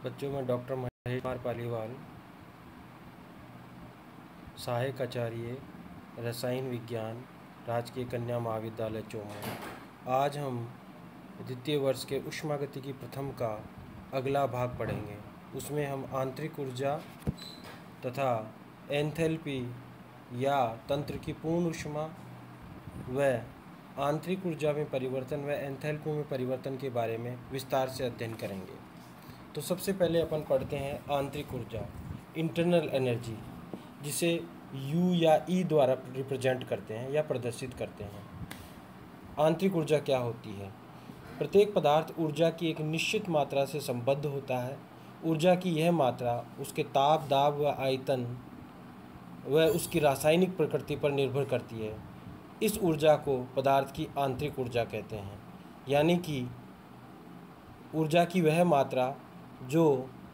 बच्चों में डॉक्टर महेश कुमार पालीवाल, सहायक आचार्य रसायन विज्ञान, राजकीय कन्या महाविद्यालय चौमू। आज हम द्वितीय वर्ष के ऊष्मागतिकी प्रथम का अगला भाग पढ़ेंगे। उसमें हम आंतरिक ऊर्जा तथा एंथैल्पी या तंत्र की पूर्ण ऊष्मा व आंतरिक ऊर्जा में परिवर्तन व एंथैल्पी में परिवर्तन के बारे में विस्तार से अध्ययन करेंगे। तो सबसे पहले अपन पढ़ते हैं आंतरिक ऊर्जा, इंटरनल एनर्जी, जिसे U या E द्वारा रिप्रेजेंट करते हैं या प्रदर्शित करते हैं। आंतरिक ऊर्जा क्या होती है? प्रत्येक पदार्थ ऊर्जा की एक निश्चित मात्रा से संबद्ध होता है। ऊर्जा की यह मात्रा उसके ताप, दाब व आयतन व उसकी रासायनिक प्रकृति पर निर्भर करती है। इस ऊर्जा को पदार्थ की आंतरिक ऊर्जा कहते हैं। यानी कि ऊर्जा की वह मात्रा जो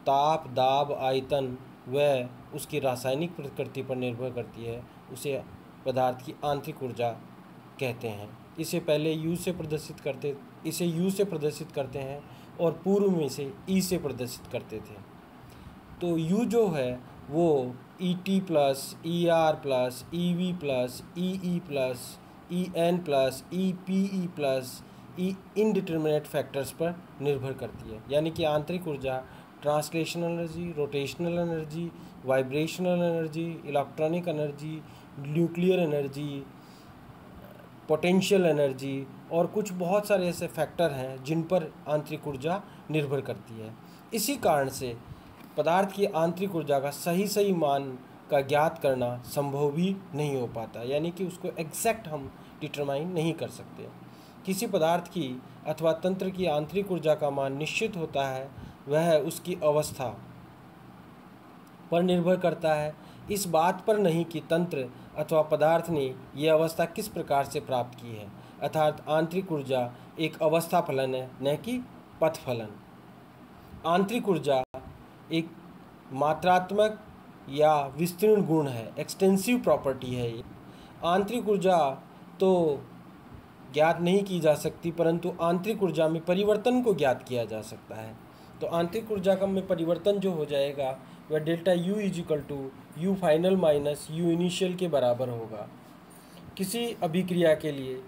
ताप, दाब, आयतन व उसकी रासायनिक प्रकृति पर निर्भर करती है, उसे पदार्थ की आंतरिक ऊर्जा कहते हैं। इसे यू से प्रदर्शित करते हैं और पूर्व में से ई से प्रदर्शित करते थे। तो यू जो है वो ET plus, ER plus, EV plus, EE plus, EN plus, EPE plus, indeterminate factors पर निर्भर करती है। यानी कि आंतरिक ऊर्जा translational energy, rotational energy, vibrational energy, electronic energy, nuclear energy, potential energy और कुछ बहुत सारे ऐसे फैक्टर हैं जिन पर आंतरिक ऊर्जा निर्भर करती है। इसी कारण से पदार्थ की आंतरिक ऊर्जा का सही मान का ज्ञात करना संभव भी नहीं हो पाता, यानी कि उसको एग्जैक्ट हम डिटरमाइन नहीं कर सकते। किसी पदार्थ की अथवा तंत्र की आंतरिक ऊर्जा का मान निश्चित होता है, वह उसकी अवस्था पर निर्भर करता है, इस बात पर नहीं कि तंत्र अथवा पदार्थ ने यह अवस्था किस प्रकार से प्राप्त की है। अर्थात आंतरिक ऊर्जा एक अवस्था फलन है, न कि पथ फलन। आंतरिक ऊर्जा एक मात्रात्मक या विस्तीर्ण गुण है, एक्सटेंसिव प्रॉपर्टी है। आंतरिक ऊर्जा तो ज्ञात नहीं की जा सकती, परंतु आंतरिक ऊर्जा में परिवर्तन को ज्ञात किया जा सकता है। तो आंतरिक ऊर्जा का में परिवर्तन जो हो जाएगा वह delta U is equal to U final minus U initial के बराबर होगा। किसी अभिक्रिया के लिए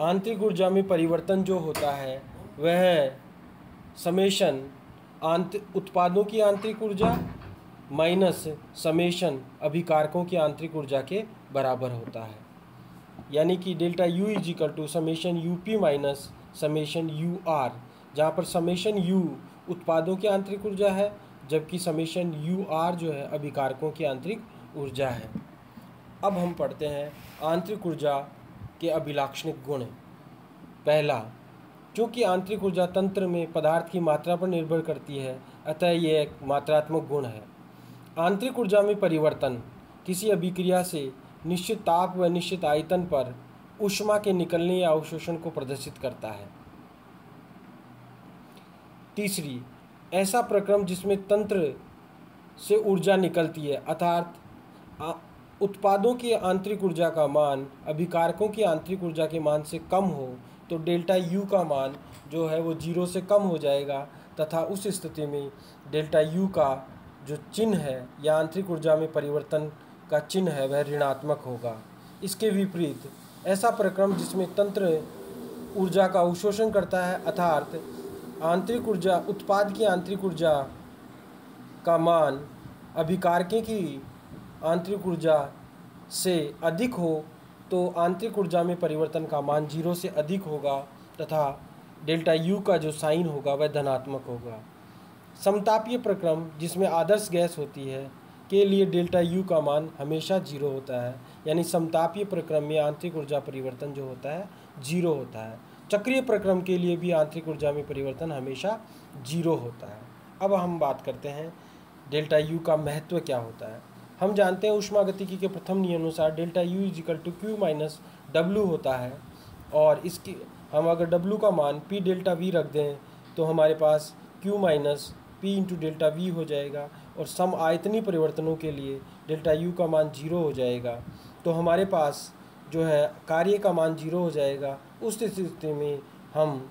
आंतरिक ऊर्जा में परिवर्तन जो होता है वह समेशन उत्पादों की आंतरिक ऊर्जा माइनस समेशन अभिकारकों की आंतरिक ऊर्जा के बराबर होता है। यानी कि delta U is equal to summation UP minus summation UR, जहाँ पर समेशन U उत्पादों की आंतरिक ऊर्जा है, जबकि समेशन UR जो है अभिकारकों की आंतरिक ऊर्जा है। अब हम पढ़ते हैं आंतरिक ऊर्जा के अभिलाक्षणिक गुण। पहला, चूँकि आंतरिक ऊर्जा तंत्र में पदार्थ की मात्रा पर निर्भर करती है, अतः यह एक मात्रात्मक गुण है। आंतरिक ऊर्जा में परिवर्तन किसी अभिक्रिया से निश्चित ताप व निश्चित आयतन पर ऊष्मा के निकलने या अवशोषण को प्रदर्शित करता है। तीसरी, ऐसा प्रक्रम जिसमें तंत्र से ऊर्जा निकलती है, अर्थात उत्पादों की आंतरिक ऊर्जा का मान अभिकारकों की आंतरिक ऊर्जा के मान से कम हो, तो डेल्टा U का मान जो है वो 0 से कम हो जाएगा, तथा उस स्थिति में डेल्टा U का जो चिन्ह है या आंतरिक ऊर्जा में परिवर्तन का चिन्ह है वह ऋणात्मक होगा। इसके विपरीत ऐसा प्रक्रम जिसमें तंत्र ऊर्जा का अवशोषण करता है, अर्थात आंतरिक ऊर्जा उत्पाद की आंतरिक ऊर्जा का मान अभिकारकों की आंतरिक ऊर्जा से अधिक हो, तो आंतरिक ऊर्जा में परिवर्तन का मान 0 से अधिक होगा तथा डेल्टा U का जो साइन होगा वह धनात्मक होगा। समतापीय प्रक्रम जिसमें आदर्श गैस होती है के लिए डेल्टा U का मान हमेशा 0 होता है, यानी समतापीय प्रक्रम में आंतरिक ऊर्जा परिवर्तन जो होता है 0 होता है। चक्रीय प्रक्रम के लिए भी आंतरिक ऊर्जा में परिवर्तन हमेशा 0 होता है। अब हम बात करते हैं डेल्टा U का महत्व क्या होता है। हम जानते हैं ऊष्मागतिकी के प्रथम नियम अनुसार delta U is equal to Q minus W होता है, और इसकी हम अगर W का मान P डेल्टा V रख दें तो हमारे पास Q minus P into delta V हो जाएगा, और सम आयतनीय परिवर्तनों के लिए डेल्टा U का मान 0 हो जाएगा। तो हमारे पास जो है कार्य का मान 0 हो जाएगा। उस स्थिति में हम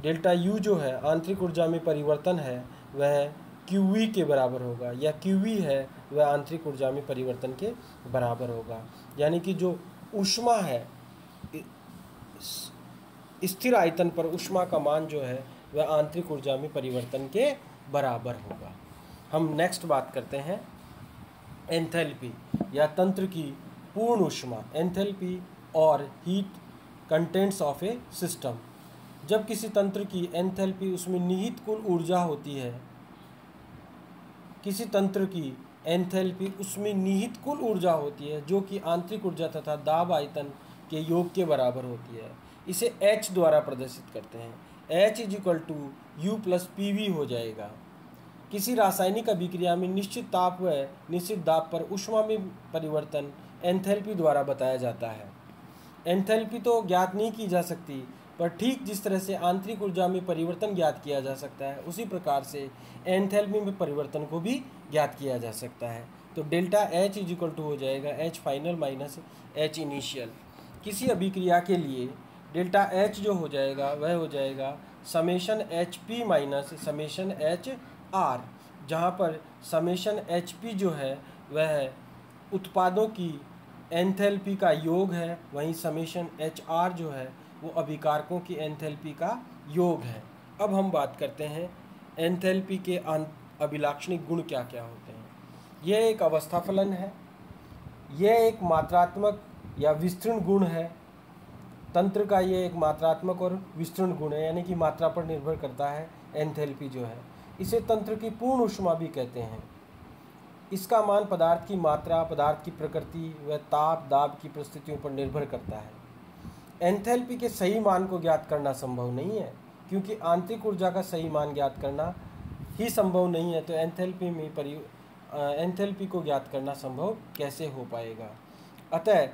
डेल्टा U जो है आंतरिक ऊर्जा में परिवर्तन है वह QE के बराबर होगा, या QE है वह आंतरिक ऊर्जा में परिवर्तन के बराबर होगा। यानी कि जो ऊष्मा है, स्थिर आयतन पर ऊष्मा का मान जो है वह आंतरिक ऊर्जा में परिवर्तन के बराबर होगा। हम नेक्स्ट बात करते हैं एंथैल्पी या तंत्र की पूर्ण ऊष्मा, एंथैल्पी और heat contents of A system. जब किसी तंत्र की एंथैल्पी उसमें निहित कुल ऊर्जा होती है, किसी तंत्र की एंथैल्पी उसमें निहित कुल ऊर्जा होती है जो कि आंतरिक ऊर्जा तथा दाब आयतन के योग के बराबर होती है, इसे H द्वारा प्रदर्शित करते हैं। H = U + PV हो जाएगा। किसी रासायनिक अभिक्रिया में निश्चित ताप व निश्चित दाब पर ऊष्मा में परिवर्तन एंथैल्पी द्वारा बताया जाता है। एंथैल्पी तो ज्ञात नहीं की जा सकती, पर ठीक जिस तरह से आंतरिक ऊर्जा में परिवर्तन ज्ञात किया जा सकता है, उसी प्रकार से एंथैल्पी में परिवर्तन को भी ज्ञात किया जा सकता है। तो डेल्टा H = हो जाएगा H final minus H initial. किसी अभिक्रिया के लिए डेल्टा H जो हो जाएगा वह हो जाएगा summation HP minus summation HR, जहाँ पर समेशन HP जो है वह उत्पादों की एंथैल्पी का योग है, वहीं समेशन HR जो है वो अभिकारकों की एंथैल्पी का योग है। अब हम बात करते हैं एंथैल्पी के अभिलाक्षणिक गुण क्या क्या होते हैं। यह एक अवस्था फलन है, यह एक मात्रात्मक या विस्तृण गुण है। तंत्र का ये एक मात्रात्मक और विस्तृण गुण है, यानी कि मात्रा पर निर्भर करता है एंथैल्पी जो है। इसे तंत्र की पूर्ण ऊष्मा भी कहते हैं। इसका मान पदार्थ की मात्रा, पदार्थ की प्रकृति व ताप दाब की परिस्थितियों पर निर्भर करता है। एंथैल्पी के सही मान को ज्ञात करना संभव नहीं है, क्योंकि आंतरिक ऊर्जा का सही मान ज्ञात करना ही संभव नहीं है, तो एंथैल्पी को ज्ञात करना संभव कैसे हो पाएगा। अतः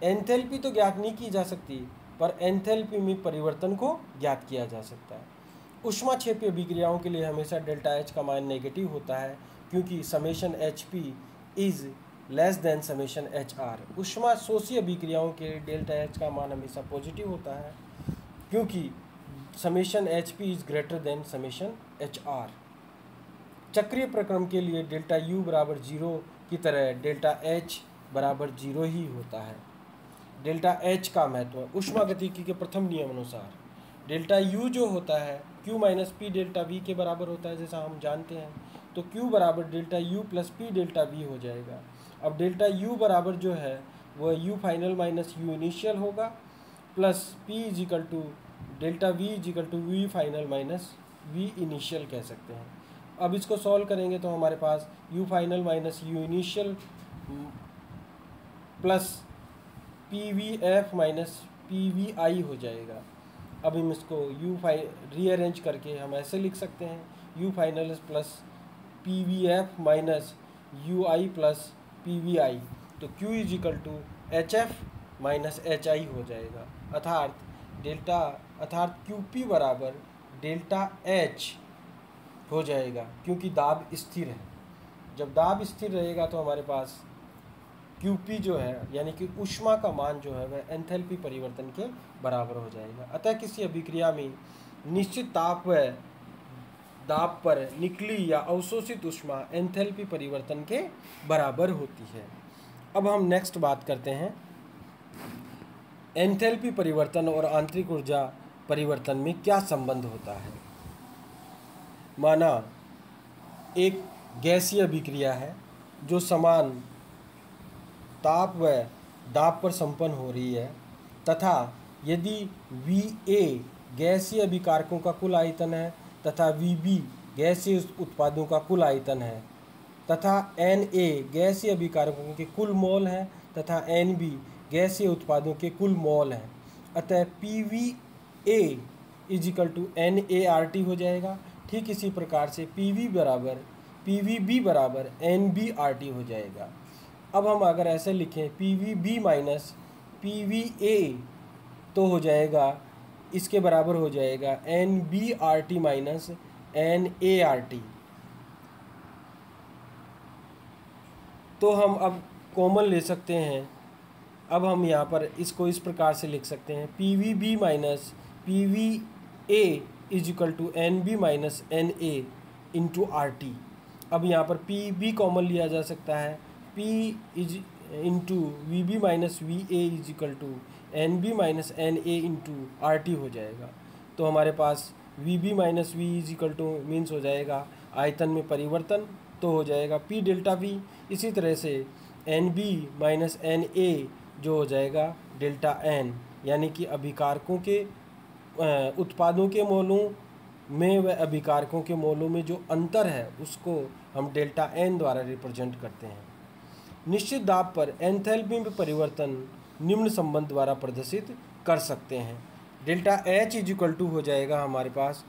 एंथैल्पी तो ज्ञात नहीं की जा सकती, पर एंथैल्पी में परिवर्तन को ज्ञात किया जा सकता है। ऊष्माक्षेपी अभिक्रियाओं के लिए हमेशा डेल्टा H का मान नेगेटिव होता है, क्योंकि summation HP is less than summation HR। ऊष्मा शोषी अभिक्रियाओं के लिए डेल्टा H का मान हमेशा पॉजिटिव होता है, क्योंकि summation HP is greater than summation HR। चक्रीय प्रक्रम के लिए डेल्टा U = 0 की तरह डेल्टा H = 0 ही होता है। डेल्टा H का महत्व ऊष्मागतिकी के प्रथम नियम अनुसार डेल्टा U जो होता है Q - P डेल्टा V के बराबर होता है, जैसा हम जानते हैं। तो Q = delta U + P delta V हो जाएगा। अब डेल्टा U बराबर जो है वह U final minus U initial होगा, plus P = delta V = V final minus V initial कह सकते हैं। अब इसको सॉल्व करेंगे तो हमारे पास U final minus U initial plus PVF minus PVI हो जाएगा। अब हम इसको रीअरेंज करके हम ऐसे लिख सकते हैं U final plus PVF minus UI plus PVI। तो Q = HF माइनस HI हो जाएगा, अर्थात QP बराबर डेल्टा H हो जाएगा, क्योंकि दाब स्थिर है। जब दाब स्थिर रहेगा तो हमारे पास QP जो है यानी कि ऊष्मा का मान जो है वह एंथैल्पी परिवर्तन के बराबर हो जाएगा। अतः किसी अभिक्रिया में निश्चित ताप व दाब पर निकली या अवशोषित ऊष्मा एंथैल्पी परिवर्तन के बराबर होती है। अब हम नेक्स्ट बात करते हैं एंथैल्पी परिवर्तन और आंतरिक ऊर्जा परिवर्तन में क्या संबंध होता है। माना एक गैसीय अभिक्रिया है जो समान ताप व दाब पर संपन्न हो रही है, तथा यदि VA गैसीय अभिकारकों का कुल आयतन है तथा VB गैसीय उत्पादों का कुल आयतन है, तथा NA गैसीय अभिकारकों के कुल मोल हैं तथा NB गैसीय उत्पादों के कुल मोल हैं, अतः PVA = NART हो जाएगा। ठीक इसी प्रकार से PVB बराबर NBRT हो जाएगा। अब हम अगर ऐसे लिखें PVB माइनस PVA तो हो जाएगा, इसके बराबर हो जाएगा NBRT माइनस NART। तो हम अब कॉमन ले सकते हैं। अब हम यहाँ पर इसको इस प्रकार से लिख सकते हैं PVB minus PVA = NB minus NA into R T. अब यहाँ पर पी भी कॉमन लिया जा सकता है, P is into V B minus V A is equal to N B minus N A into R T हो जाएगा। तो हमारे पास V B minus V is equal to means हो जाएगा आयतन में परिवर्तन, तो हो जाएगा पी डेल्टा वी। इसी तरह से N B minus N A जो हो जाएगा डेल्टा एन, यानी कि अभिकारकों के उत्पादों के मोलों में व अभिकारकों के मोलों में जो अंतर है उसको हम डेल्टा एन द्वारा रिप्रेजेंट करते हैं। निश्चित दाब पर एंथैल्पी में परिवर्तन निम्न संबंध द्वारा प्रदर्शित कर सकते हैं। Delta H is equal to हो जाएगा हमारे पास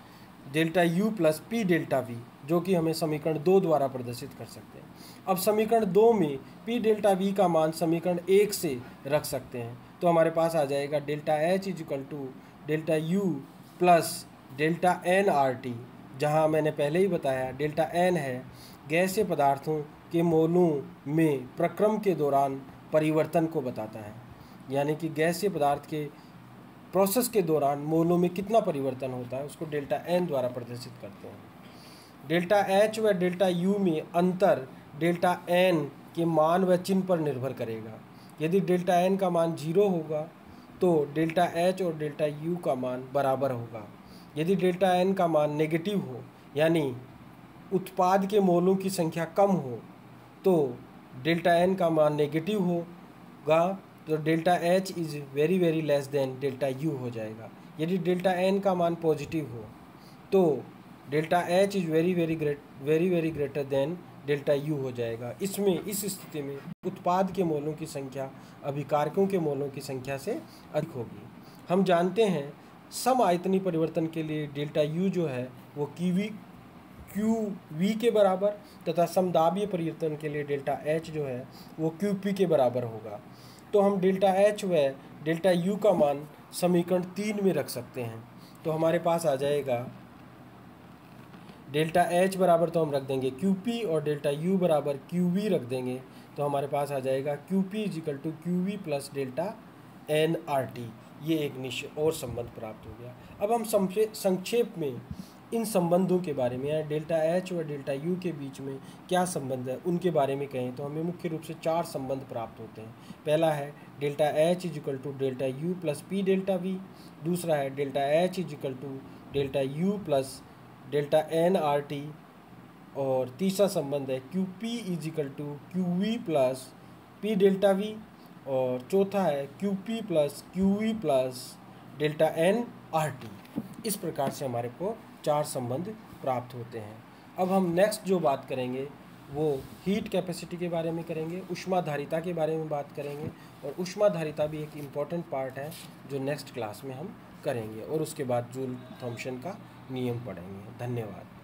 delta U plus P delta V, जो कि हमें समीकरण 2 द्वारा प्रदर्शित कर सकते हैं। अब समीकरण 2 में पी डेल्टा वी का मान समीकरण 1 से रख सकते हैं, तो हमारे पास आ जाएगा delta H is equal to delta U plus delta N R T, जहाँ मैंने पहले ही बताया डेल्टा एन है गैसीय पदार्थों के मोलों में प्रक्रम के दौरान परिवर्तन को बताता है, यानी कि गैसीय पदार्थ के प्रोसेस के दौरान मोलों में कितना परिवर्तन होता है उसको डेल्टा एन द्वारा प्रदर्शित करते हैं। डेल्टा एच व डेल्टा यू में अंतर डेल्टा एन के मान व चिन्ह पर निर्भर करेगा। यदि डेल्टा एन का मान 0 होगा तो डेल्टा एच और डेल्टा यू का मान बराबर होगा। यदि डेल्टा एन का मान नेगेटिव हो, यानी उत्पाद के मोलों की संख्या कम हो, तो डेल्टा एन का मान नेगेटिव होगा, तो delta H is very very less than delta U हो जाएगा। यदि डेल्टा एन का मान पॉजिटिव हो तो delta H is very very greater than delta U हो जाएगा। इस स्थिति में उत्पाद के मोलों की संख्या अभिकारकों के मोलों की संख्या से अधिक होगी। हम जानते हैं सम आयतनीय परिवर्तन के लिए डेल्टा यू जो है वो क्यू वी के बराबर तथा समदाबीय परिवर्तन के लिए डेल्टा एच जो है वो क्यू पी के बराबर होगा। तो हम डेल्टा एच व डेल्टा यू का मान समीकरण 3 में रख सकते हैं। तो हमारे पास आ जाएगा डेल्टा एच बराबर तो हम रख देंगे क्यू पी और डेल्टा यू बराबर क्यू वी रख देंगे, तो हमारे पास आ जाएगा Q P is equal to Q V plus delta N R T. ये एक निश्चित और संबंध प्राप्त हो गया। अब हम संक्षेप में इन संबंधों के बारे में या डेल्टा एच व डेल्टा यू के बीच में क्या संबंध है उनके बारे में कहें तो हमें मुख्य रूप से 4 संबंध प्राप्त होते हैं। पहला है delta H is equal to delta U plus P delta V. दूसरा है delta H is equal to delta U plus delta N R T. और तीसरा संबंध है Q P is equal to Q V plus P delta V. और चौथा है Q P plus Q V plus delta N R T. इस प्रकार से हमारे को 4 संबंध प्राप्त होते हैं। अब हम नेक्स्ट जो बात करेंगे वो हीट कैपेसिटी के बारे में करेंगे, ऊष्माधारिता के बारे में बात करेंगे। और ऊष्माधारिता भी एक इम्पॉर्टेंट पार्ट है जो नेक्स्ट क्लास में हम करेंगे, और उसके बाद जूल थॉम्सन का नियम पढ़ेंगे। धन्यवाद।